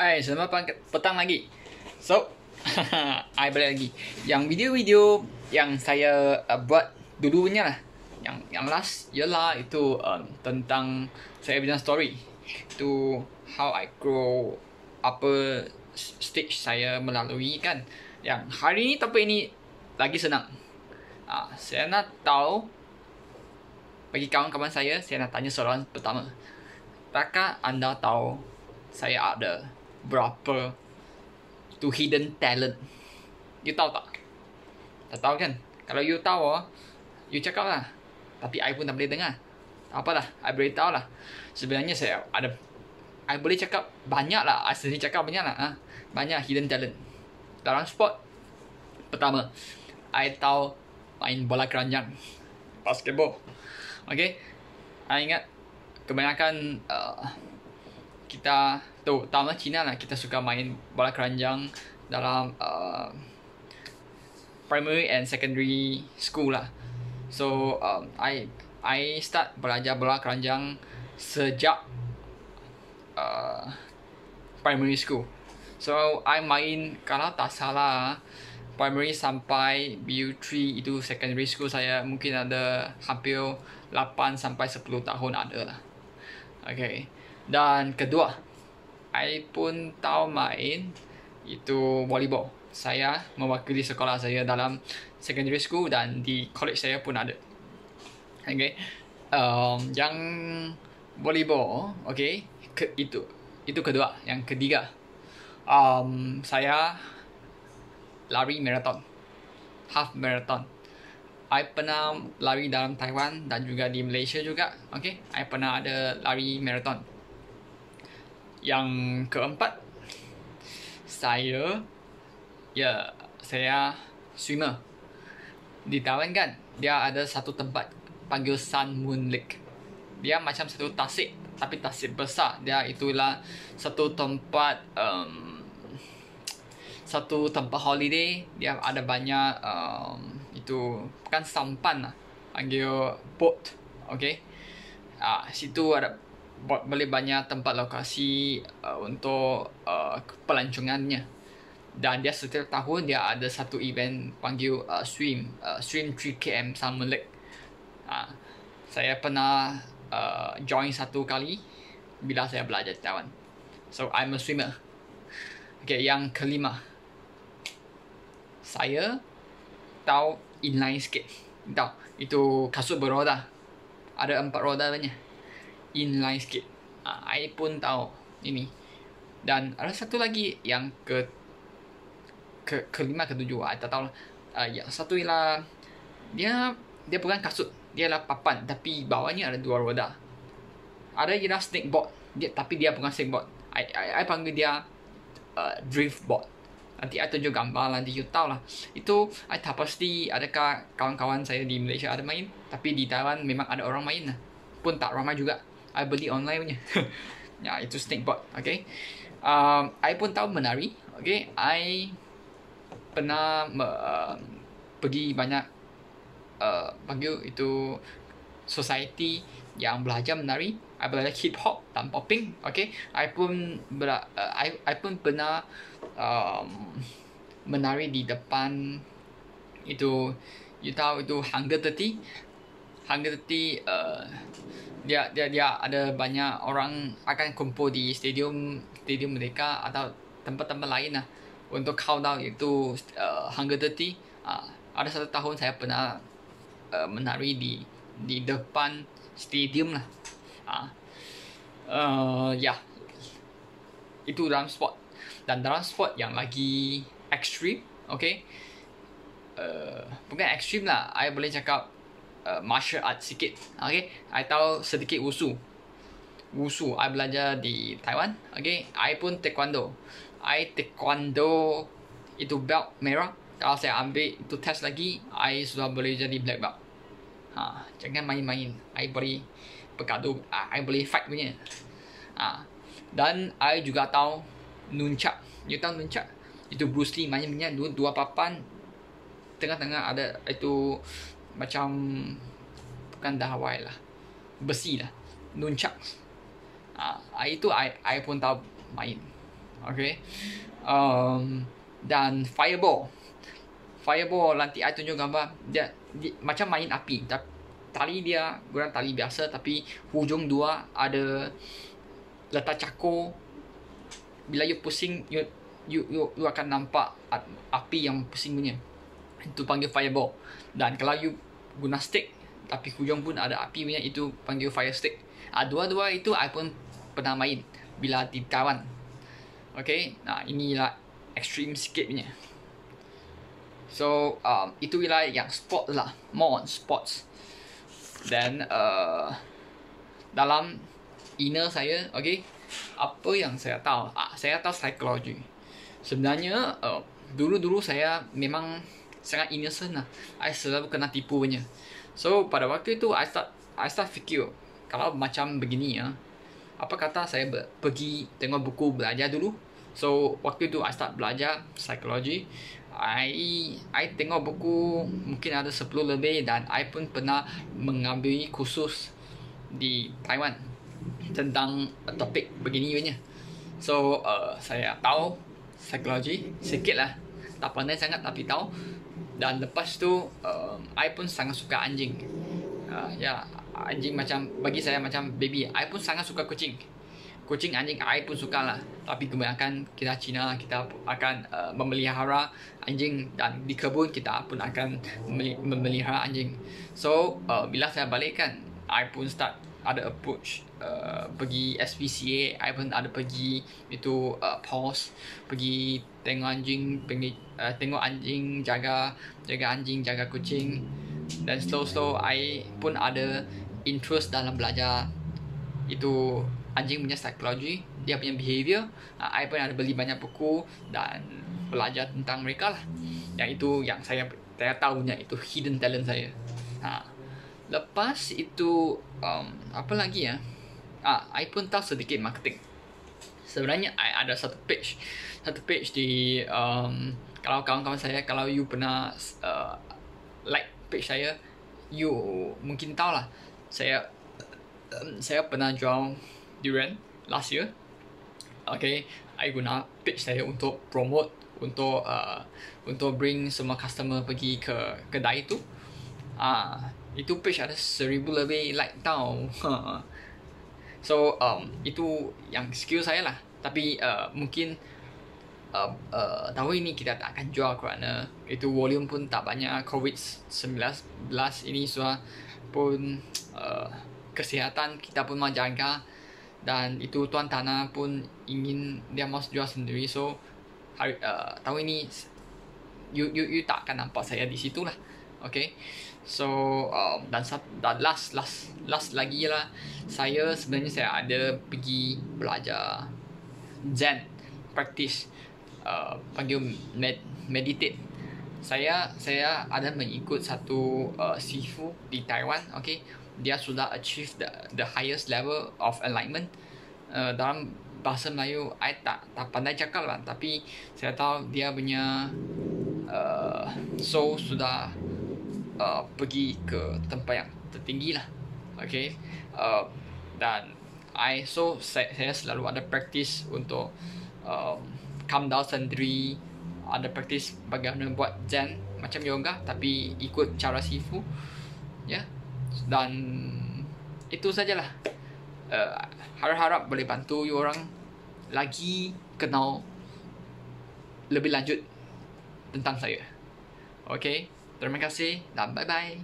Hai, selamat petang lagi. So, I balik lagi. Yang video-video yang saya buat dulunya lah, yang last ialah itu tentang saya punya story. Itu how I grow, apa stage saya melalui kan. Yang hari ini topik ini lagi senang. Saya nak tahu, bagi kawan-kawan saya nak tanya soalan pertama. Apakah anda tahu saya ada berapa tu hidden talent? You tahu tak? Tak tahu kan? Kalau you tahu, you cakap lah. Tapi I pun tak boleh dengar. Tak apalah, I boleh tahu lah. Sebenarnya saya ada, I boleh cakap banyak lah. I sendiri cakap banyak lah. Banyak hidden talent. Dalam sport, pertama, I tahu main bola keranjang, basketball. Okay, I ingat kebanyakan kita terutama Cina lah, kita suka main bola keranjang dalam primary and secondary school lah. So I start belajar bola keranjang sejak primary school. So I main, kalau tak salah, primary sampai BU3 itu secondary school saya mungkin ada hampir 8 sampai 10 tahun ada lah. Okay. Dan kedua, I pun tahu main itu volleyball. Saya mewakili sekolah saya dalam secondary school dan di college saya pun ada. Okay. Yang volleyball, okay, itu kedua. Yang ketiga, saya lari marathon, half marathon. I pernah lari dalam Taiwan dan juga di Malaysia juga. Okay, I pernah ada lari marathon. Yang keempat, saya swimmer. Di Taiwan kan, dia ada satu tempat panggil Sun Moon Lake. Dia macam satu tasik, tapi tasik besar. Dia itulah satu tempat holiday. Dia ada banyak itu bukan sampan lah, panggil boat. Okay, situ ada boleh banyak tempat lokasi untuk pelancongannya. Dan dia setiap tahun dia ada satu event panggil swim 3km Salmon Lake. Saya pernah join satu kali bila saya belajar di Taiwan. So I'm a swimmer. Okay, yang kelima, saya tahu inline skate. Tahu itu kasut beroda, ada 4 roda banyak. Inline skate, I pun tahu ini. Dan ada satu lagi yang kelima, ketujuh, I tak tahu lah. Yang satu ialah dia bukan kasut, dia adalah papan tapi bawahnya ada 2 roda. Ada ialah snakeboard, tapi dia bukan snakeboard. I panggil dia drift board. Nanti I tunjuk gambar, nanti you tahu lah. Itu I tak pasti adakah kawan-kawan saya di Malaysia ada main, tapi di Taiwan memang ada orang main lah. Pun tak ramai juga. I beli online punya. Ya, itu snakeboard. Okay. I pun tahu menari. Okay. I pernah pergi banyak panggil itu society yang belajar menari. I belajar hip hop dan popping. Okay. I pun pernah menari di depan itu, you tahu itu Hunger 30. Hunger 30 dia ada banyak orang akan kumpul di stadium mereka atau tempat-tempat lain lah untuk countdown itu Hunger 30. Ada satu tahun saya pernah menari di depan stadium lah. Ya, itu dalam sport. Dan dalam sport yang lagi ekstrim, okay, bukan ekstrim lah, I boleh cakap martial art sikit. Okay, I tahu sedikit wushu. I belajar di Taiwan. Okay, I pun taekwondo. Taekwondo itu belt merah. Kalau saya ambil itu test lagi, I sudah boleh jadi black belt. Jangan main-main. I boleh bergaduh, I boleh fight punya. Dan I juga tahu nunchak. You tahu nunchak? Itu Bruce Lee mainnya dua papan, tengah-tengah ada itu macam bukan dawai lah, besi lah, nunchak. Itu I pun tahu main. Okay. Dan fireball nanti I tunjuk gambar dia macam main api. Tali dia guna tali biasa, tapi hujung dua ada letak cakur. Bila you pusing, you akan nampak api yang pusing punya. Itu panggil fireball. Dan kalau you guna stick tapi hujung pun ada api punya, itu panggil fire stick. Dua-dua itu I pun pernah main bila di Taiwan. Okay, nah inilah extreme sikit punya. So itu wilayah yang sport lah, more on sports. Dan dalam inner saya, okay, apa yang saya tahu? Saya tahu psikologi. Sebenarnya dulu saya memang sangat innocent lah. I selalu kena tipu punya. So pada waktu itu I start fikir, kalau macam begini ya, apa kata saya pergi tengok buku belajar dulu. So waktu itu I start belajar psikologi. I tengok buku mungkin ada 10 lebih, dan I pun pernah mengambil kursus di Taiwan tentang topik begini punya. So saya tahu psikologi sikit lah, tak pandai sangat tapi tahu. Dan lepas tu I pun sangat suka anjing. Ya, anjing macam bagi saya macam baby. I pun sangat suka kucing. Kucing, anjing, I pun suka lah. Tapi kebanyakan kita Cina, kita akan memelihara anjing, dan di kebun kita pun akan memelihara anjing. So bila saya balik kan, I pun start ada approach pergi SPCA. I pun ada pergi itu pause, pergi tengok anjing, tengok anjing, jaga anjing, jaga kucing. Dan slow I pun ada interest dalam belajar itu anjing punya psikologi, dia punya behavior. I pun ada beli banyak buku dan belajar tentang mereka lah. Yang itu yang saya tahu punya itu hidden talent saya. Lepas itu apa lagi ya? I pun tahu sedikit marketing. Sebenarnya I ada satu page di kalau kawan-kawan saya, kalau you pernah like page saya, you mungkin tahu lah, saya pernah jual durian last year. Okay, I guna page saya untuk promote, untuk bring semua customer pergi ke kedai itu. Itu page ada 1000 lebih like tau. So itu yang skill saya lah. Tapi mungkin tahun ini kita tak akan jual kerana itu volume pun tak banyak. COVID-19 ini sudah pun kesihatan kita pun mau jaga. Dan itu tuan tanah pun ingin dia mau jual sendiri. So tahun ini you tak akan nampak saya di situ lah. Okay. So dan last lagi lah, saya ada pergi belajar Zen, practice panggil meditate. Saya ada mengikut satu sifu di Taiwan. Okay, dia sudah achieve the highest level of enlightenment. Dalam bahasa Melayu I tak pandai cakap lah, tapi saya tahu dia punya soul sudah pergi ke tempat yang tertinggi lah. Okay, dan saya selalu ada practice untuk calm down sendiri, ada practice bagaimana buat Zen macam yoga tapi ikut cara sifu ya. Dan itu sajalah. Harap boleh bantu you orang lagi kenal lebih lanjut tentang saya. Okay, terima kasih dan bye bye.